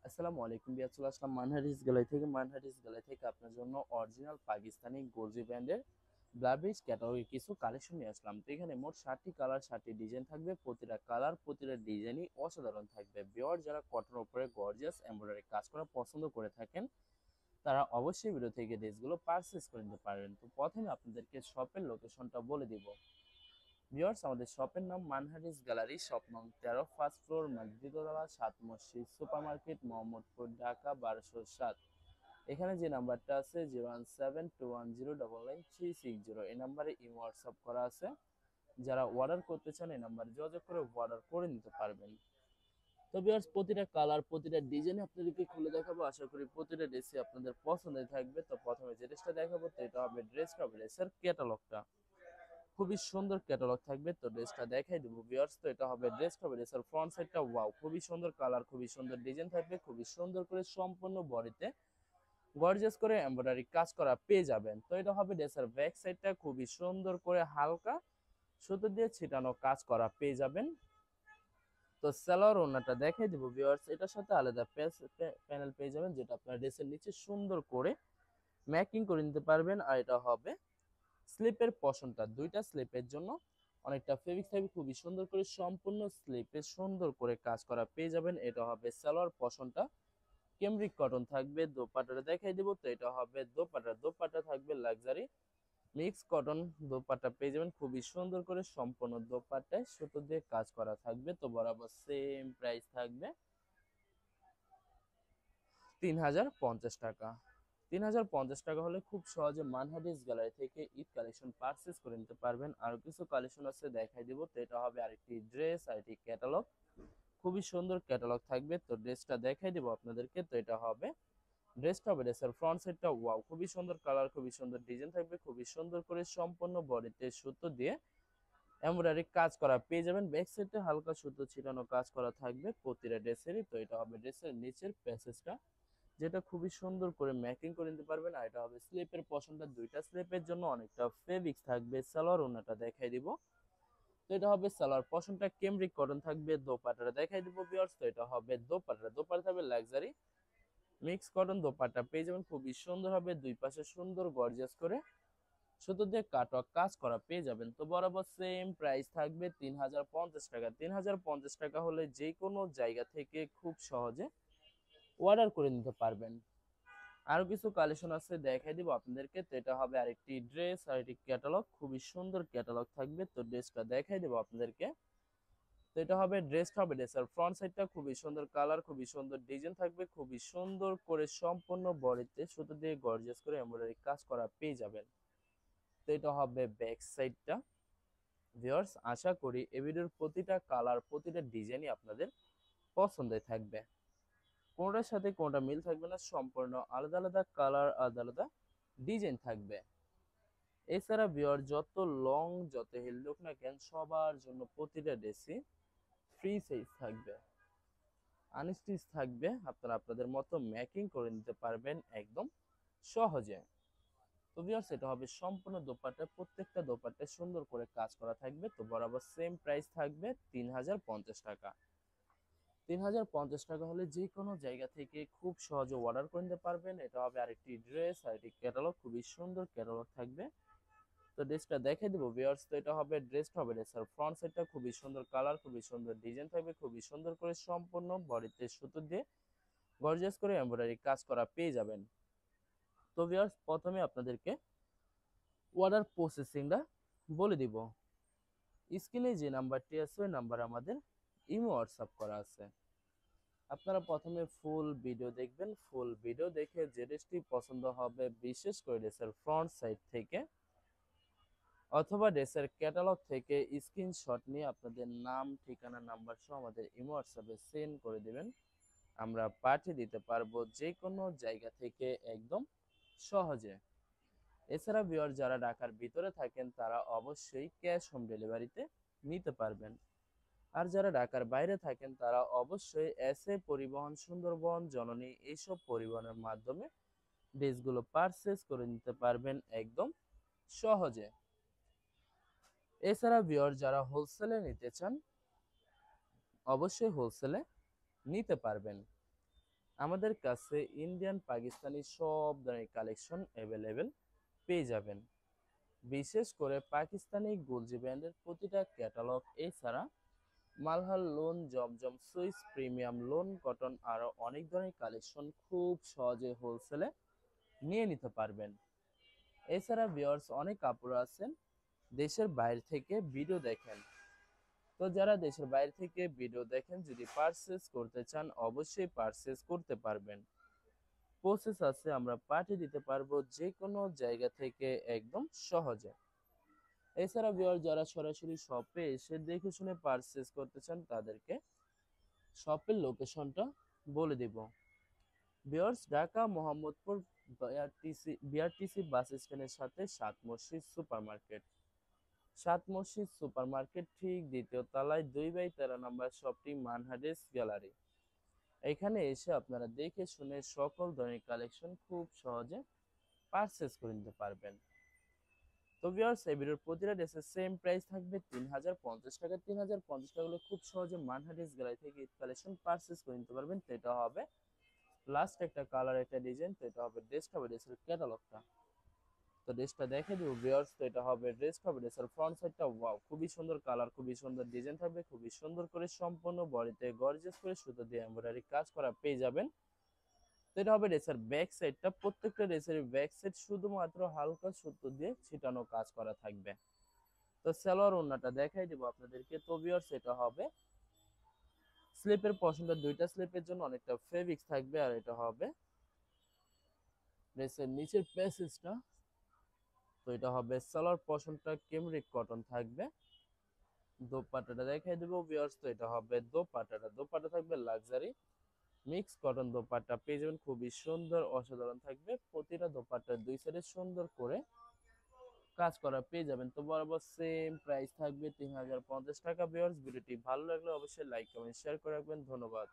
আসসালামু আলাইকুম বিয়ার, চলে আসলাম মানহারিস গ্যালারি থেকে আপনার জন্য অরিজিনাল পাকিস্তানি গোর্জি ব্র্যান্ডের ব্লাবিস ক্যাটালগের কিছু কালেকশন নিয়ে আসলাম। তো এখানে মোট 7টি কালার 7টি ডিজাইন থাকবে। প্রতিটা কালার প্রতিটা ডিজাইনই অসাধারণ থাকবে। বিয়ার যারা কটনের উপরে গর্জিয়াস এমব্রয়ডারি কাজ করা পছন্দ করে থাকেন তারা অবশ্যই ভিডিও থেকে ড্রেসগুলো পারচেস করে নিতে পারবেন। তো প্রথমে আপনাদেরকে শপের লোকেশনটা বলে দিব। ভিউয়ার্স, আমাদের শপের নাম মানহারিস গ্যালারি, শপ নং 13, ফার্স্ট ফ্লোর, মসজিদতলা, 7 মসজিদ সুপার মার্কেট, মোহাম্মদপুর, ঢাকা 1207। এখানে যে নাম্বারটা আছে 01721099360, এই নাম্বারে ইমো হোয়াটসঅ্যাপ করা আছে। যারা অর্ডার করতে চান এই নাম্বারে যোগাযোগ করে অর্ডার করে নিতে পারবেন। তো ভিউয়ার্স, প্রতিটা কালার প্রতিটা ডিজাইন আপনাদেরকে খুলে দেখাবো। আশা করি প্রতিটা ড্রেসই আপনাদের পছন্দের থাকবে। তো প্রথমে যে ড্রেসটা দেখাবো তো এটা হবে ড্রেসের ক্যাটালগটা। খুবই সুন্দর ক্যাটালগ থাকবে। তো ড্রেসটা দেখাই দেবো ভিউয়ার্স। তো এটা হবে ড্রেসের ফ্রন্ট সাইডটা ওয়াও, খুবই সুন্দর কালার, খুবই সুন্দর ডিজাইন থাকবে, খুবই সুন্দর করে সম্পূর্ণ বডিতে গর্জিয়াস করে এমব্রয়ডারি কাজ করা পেয়ে যাবেন। তো এটা হবে ড্রেসের ব্যাক সাইডটা, খুবই সুন্দর করে হালকা সুতো দিয়ে ছিটানো কাজ করা পেয়ে যাবেন। তো সালোয়ার ওড়নাটা দেখাই দিব ভিউয়ার্স। এটার সাথে আলাদা প্যানেল পেয়ে যাবেন, যেটা আপনার ড্রেসের নিচে সুন্দর করে ম্যাকিং করে নিতে পারবেন। আর এটা হবে স্লিপের পশনটা, দুইটা স্লিপের জন্য অনেকটা ফেব্রিক থাকবে, খুবই সুন্দর করে সম্পূর্ণ স্লিপে সুন্দর করে কাজ করা পেয়ে যাবেন। এটা হবে সালোয়ার পশনটা, কেমব্রিক কটন থাকবে। দোপাট্টাটা দেখাই দিব। তো এটা হবে দোপাট্টা থাকবে লাক্সারি মিক্স কটন দোপাট্টা পেয়ে যাবেন, খুবই সুন্দর করে সম্পূর্ণ দোপাট্টায় সুতো দিয়ে কাজ করা থাকবে। তো বরাবর সেম প্রাইস থাকবে 3050 টাকা। 3050 টাকা হলে খুব সহজে মানহারিস গ্যালারি থেকে ঈদ কালেকশন পারচেস করে নিতে পারবেন। আরো কিছু কালেকশন আছে দেখাই দিব। তো এটা হবে আরেকটি ড্রেস, আরেকটি ক্যাটালগ, খুবই সুন্দর ক্যাটালগ থাকবে। তো ড্রেসটা দেখাই দিব আপনাদেরকে। তো এটা হবে ড্রেসের ফ্রন্ট সাইডটা ওয়াও, খুবই সুন্দর কালার, খুবই সুন্দর ডিজাইন থাকবে, খুবই সুন্দর করে সম্পূর্ণ বডিতে সুতো দিয়ে এমব্রয়ডারি কাজ করা পেয়ে যাবেন। ব্যাক সাইডে হালকা সুতো ছিটানো কাজ করা থাকবে প্রতিটা ড্রেসেরই। তো এটা হবে ড্রেসের নিচের প্যাসেজটা, যেটা খুবই সুন্দর করে ম্যাকিং করে নিতে পারবেন। আর এটা হবে স্লিপের পশনটা, দুইটা স্লিপের জন্য অনেকটা ফেব্রিক্স থাকবে। সালোয়ার ওড়নাটা দেখাই দিব। তো এটা হবে সালোয়ার পশনটা, কেমব্রিক কটন থাকবে। দোপাট্টাটা দেখাই দিব ভিউয়ার্স। তো এটা হবে দোপাট্টা থাকবে লাক্সারি মিক্স কটন দোপাট্টা পেয়ে যাবেন, খুবই সুন্দর হবে, দুই পাশে সুন্দর গর্জিয়াস করে সুতো দিয়ে কাটওয়ার্ক কাজ করা পেয়ে যাবেন। তো বরাবর সেম প্রাইস থাকবে 3050 টাকা। 3050 টাকা হলে যে কোনো জায়গা থেকে খুব সহজে অর্ডার করে নিতে পারবেন। আরো কিছু কালেকশন আছে দেখাই দিব আপনাদেরকে। তো এটা হবে আরেকটি ড্রেস, আরেকটি ক্যাটালগ, খুবই সুন্দর ক্যাটালগ থাকবে। তো ড্রেসটা দেখাই দিব আপনাদেরকে। তো এটা হবে ড্রেসের ফ্রন্ট সাইডটা, খুবই সুন্দর কালার, খুবই সুন্দর ডিজাইন থাকবে, খুবই সুন্দর করে সম্পূর্ণ বডিতে সুতো দিয়ে গর্জিয়াস করে এমব্রয়ডারি কাজ করা পেয়ে যাবেন। তো এটা হবে ব্যাক সাইডটা। ভিউয়ার্স, আশা করি এই ভিডিওর প্রতিটা কালার প্রতিটা ডিজাইনই আপনাদের পছন্দের থাকবে। কোনটার সাথে কোনটা মিল থাকবে না, সম্পূর্ণ আলাদা আলাদা কালার, আলাদা আলাদা ডিজাইন থাকবে। এছাড়া ভিউয়ার যত লং যত হেলদি হোক না কেন, সবার জন্য প্রতিটা ড্রেসই ফ্রি সাইজ থাকবে, আনস্টিচ থাকবে। আপনারা আপনাদের মতো ম্যাকিং করে নিতে পারবেন একদম সহজে। তো ভিউয়ার্স, এটা হবে সম্পূর্ণ দোপাট্টা, প্রত্যেকটা দোপাট্টায় সুন্দর করে কাজ করা থাকবে। তো বরাবর সেম প্রাইস থাকবে 3050 টাকা। 3050 টাকা হলে যে কোনো জায়গা থেকে খুব সহজে অর্ডার করে নিতে পারবেন। এটা হবে আরেকটি ড্রেস, আরেকটি ক্যাটালগ, খুবই সুন্দর ক্যাটালগ থাকবে। তো ড্রেসটা দেখে দিব ভিউয়ার্স। তো এটা হবে ড্রেসের ফ্রন্ট সাইডটা, খুবই সুন্দর কালার, খুবই সুন্দর ডিজাইন থাকবে, খুবই সুন্দর করে সম্পূর্ণ বডিতে সুতো দিয়ে গর্জিয়াস করে এমব্রয়ডারি কাজ করা পেয়ে যাবেন। তো ভিউয়ার্স, প্রথমে আপনাদেরকে অর্ডার প্রসেসিংটা বলে দিব। স্ক্রিনে যে নাম্বারটি আছে ওই নাম্বার আমাদের ইমো হোয়াটসঅ্যাপ করা আছে। আপনারা প্রথমে ফুল ভিডিও দেখবেন, ফুল ভিডিও দেখে যে ড্রেসটি পছন্দ হবে, বিশেষ করে ড্রেসের ফ্রন্ট সাইড থেকে অথবা ড্রেসের ক্যাটালগ থেকে স্ক্রিনশট নিয়ে আপনাদের নাম, ঠিকানা, নাম্বার সহ আমাদের ইমো হোয়াটসঅ্যাপে সেন্ড করে দিবেন। আমরা পাঠিয়ে দিতে পারবো যে কোনো জায়গা থেকে একদম সহজে। এছাড়া ভিউয়ার যারা ঢাকার ভিতরে থাকেন তারা অবশ্যই ক্যাশ হোম ডেলিভারিতে নিতে পারবেন। আর যারা ঢাকার বাইরে থাকেন তারা অবশ্যই এসএ পরিবহন, সুন্দরবন, জননী এইসব পরিবহনের মাধ্যমে ড্রেসগুলো পারচেস করে নিতে পারবেন একদম সহজে। এছাড়া ভিউয়ার যারা হোলসেলে নিতে চান অবশ্যই হোলসেলে নিতে পারবেন। আমাদের কাছে ইন্ডিয়ান পাকিস্তানি সব ধরনের কালেকশন অ্যাভেলেবেল পেয়ে যাবেন। বিশেষ করে পাকিস্তানি গুলজি ব্র্যান্ডের প্রতিটা ক্যাটালগ, এছাড়া মালহার লোন, জমজম সুইস, প্রিমিয়াম লোন, কটন আরো অনেক ধরনের কালেকশন খুব সহজে হোলসেলে নিয়ে নিতে পারবেন। এছাড়া ভিউয়ার্স অনেক কাপড় আছেন দেশের বাইরে থেকে ভিডিও দেখেন। তো যারা দেশের বাইরে থেকে ভিডিও দেখেন, যদি পারচেজ করতে চান অবশ্যই পারচেজ করতে পারবেন। প্রসেস আছে, আমরা পাঠিয়ে দিতে পারবো যে কোনো জায়গা থেকে একদম সহজে। এছাড়া ভিউয়ার যারা সরাসরি শপে এসে দেখে শুনে পারচেজ করতে চান, তাদেরকে শপের লোকেশনটা বলে দিব। ভিউয়ার্স ঢাকা মোহাম্মদপুর বিআরটিসি বাস স্ট্যান্ডের সাথে সাত মসজিদ সুপার মার্কেট। সাত মসজিদ সুপার মার্কেট ঠিক দ্বিতীয় তলায় 2/13 নম্বর শপটি মানহারেস গ্যালারি। এখানে এসে আপনারা দেখে শুনে সকল ধরনের কালেকশন খুব সহজে পারচেজ করে নিতে পারবেন। তো ভিউয়ার্স এই ভিডিওর প্রতিটা ড্রেসের সেম প্রাইস থাকবে 3050 টাকা। 3050 টাকা হলে খুব সহজে মানহারেস গ্যালারি থেকে ঈদ কালেকশন পারচেজ করে নিতে পারবেন। তো এটা হবে লাস্ট একটা কালার, একটা ডিজাইন। তো এটা হবে ড্রেসটা বা ড্রেসের ক্যাটালগটা। তো ড্রেসটা দেখে দিব ভিউয়ার্স। তো এটা হবে ড্রেসটা বা ড্রেসের ফ্রন্ট সাইডটা। ওয়াও, খুবই সুন্দর কালার, খুবই সুন্দর ডিজাইন থাকবে, খুবই সুন্দর করে সম্পূর্ণ বডিতে গর্জিয়াস করে সুতো দিয়ে এমব্রয়ডারি কাজ করা পেয়ে যাবেন। তো এটা হবে ড্রেসের ব্যাক সাইডটা। প্রত্যেকটা ড্রেসের ব্যাক সাইড শুধুমাত্র হালকা সুতো দিয়ে ছিটানো কাজ করা থাকবে। তো সালোয়ার ওড়নাটা দেখাই দিব আপনাদেরকে। তো ভিউয়ার্স এটা হবে স্লিপের পশনটা, দুইটা স্লিপের জন্য অনেকটা ফেব্রিক্স থাকবে। আর এটা হবে ড্রেসের নিচের প্যাসেজটা। তো এটা হবে সালোয়ার পশনটা কেমরিক কটন থাকবে। দোপাট্টাটা দেখাই দেবো ভিউয়ার্স। তো এটা হবে দোপাট্টাটা। দোপাট্টা থাকবে লাক্সারি মিক্স কটন দোপাট্টা পেয়ে যাবেন, খুবই সুন্দর অসাধারণ থাকবে। প্রতিটা দোপাট্টার দুই সাইডে সুন্দর করে কাজ করা পেয়ে যাবেন। তো বরাবর সেম প্রাইস থাকবে 3050 টাকা। ভিউয়ার্স ভিডিওটি ভালো লাগলে অবশ্যই লাইক কমেন্ট শেয়ার করে রাখবেন। ধন্যবাদ।